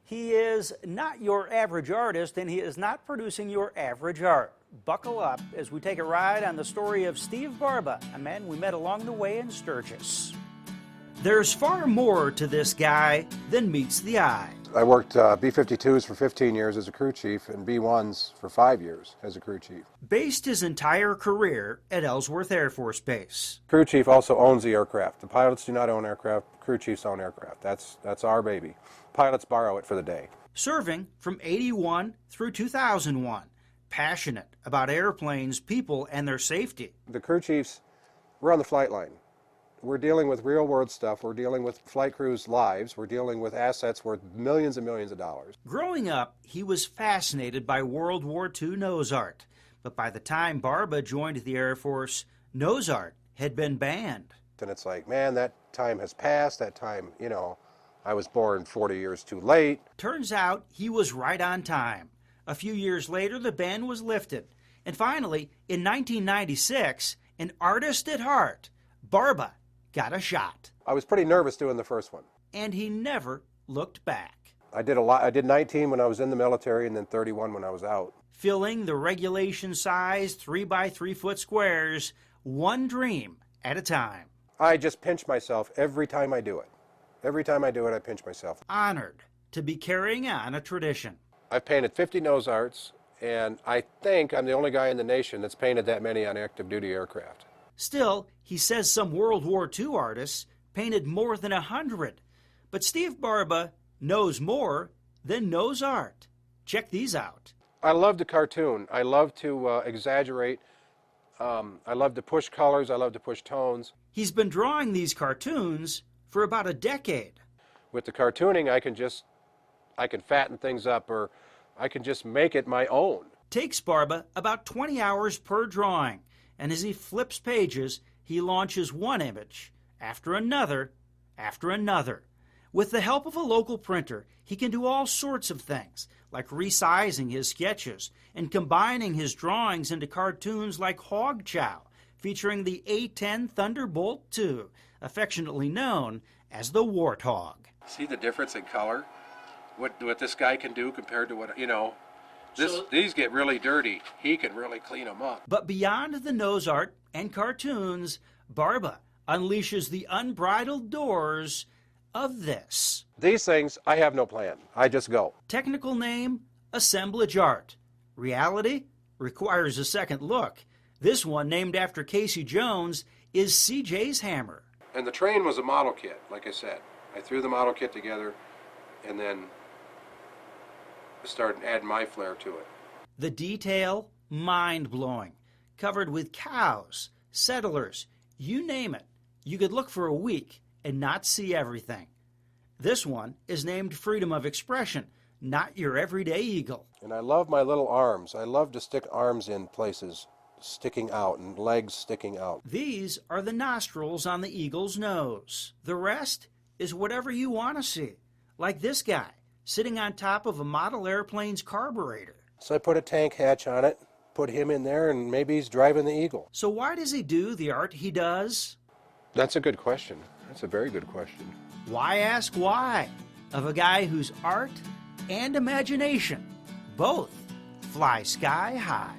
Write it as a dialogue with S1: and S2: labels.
S1: He is not your average artist, and he is not producing your average art. Buckle up as we take a ride on the story of Steve Barba, a man we met along the way in Sturgis. There's far more to this guy than meets the eye.
S2: I worked B-52s for 15 years as a crew chief and B-1s for 5 years as a crew chief.
S1: Based his entire career at Ellsworth Air Force Base.
S2: Crew chief also owns the aircraft. The pilots do not own aircraft, crew chiefs own aircraft. That's our baby. Pilots borrow it for the day.
S1: Serving from 81 through 2001. Passionate about airplanes, people, and their safety.
S2: The crew chiefs, we're on the flight line. We're dealing with real-world stuff. We're dealing with flight crews' lives. We're dealing with assets worth millions and millions of dollars.
S1: Growing up, he was fascinated by World War II nose art. But by the time Barba joined the Air Force, nose art had been banned.
S2: And it's like, man, that time has passed. That time, you know, I was born 40 years too late.
S1: Turns out he was right on time. A few years later, the ban was lifted. And finally, in 1996, an artist at heart, Barba got a shot.
S2: I was pretty nervous doing the first one.
S1: And he never looked back.
S2: I did a lot. I did 19 when I was in the military and then 31 when I was out.
S1: Filling the regulation size 3 by 3 foot squares, one dream at a time.
S2: I just pinch myself every time I do it. Every time I do it, I pinch myself.
S1: Honored to be carrying on a tradition.
S2: I've painted 50 nose arts, and I think I'm the only guy in the nation that's painted that many on active duty aircraft.
S1: Still, he says some World War II artists painted more than 100. But Steve Barba knows more than knows art. Check these out.
S2: I love to cartoon. I love to exaggerate. I love to push colors. I love to push tones.
S1: He's been drawing these cartoons for about a decade.
S2: With the cartooning, I can fatten things up, or I can just make it my own.
S1: Takes Barba about 20 hours per drawing. And as he flips pages, he launches one image after another after another. With the help of a local printer, he can do all sorts of things, like resizing his sketches and combining his drawings into cartoons like Hog Chow, featuring the A-10 Thunderbolt II, affectionately known as the Warthog.
S2: See the difference in color? What this guy can do compared to what, you know, these get really dirty. He can really clean them up.
S1: But beyond the nose art and cartoons, Barba unleashes the unbridled doors of this.
S2: These things, I have no plan. I just go.
S1: Technical name, assemblage art. Reality requires a second look. This one, named after Casey Jones, is CJ's hammer.
S2: And the train was a model kit, like I said. I threw the model kit together and then started adding my flair to it.
S1: The detail, mind-blowing. Covered with cows, settlers, you name it. You could look for a week and not see everything. This one is named Freedom of Expression, not your everyday eagle.
S2: And I love my little arms. I love to stick arms in places sticking out and legs sticking out.
S1: These are the nostrils on the eagle's nose. The rest is whatever you want to see, like this guy sitting on top of a model airplane's carburetor.
S2: So I put a tank hatch on it, put him in there, and maybe he's driving the eagle.
S1: So why does he do the art he does?
S2: That's a good question. That's a very good question.
S1: Why ask why of a guy whose art and imagination both fly sky high?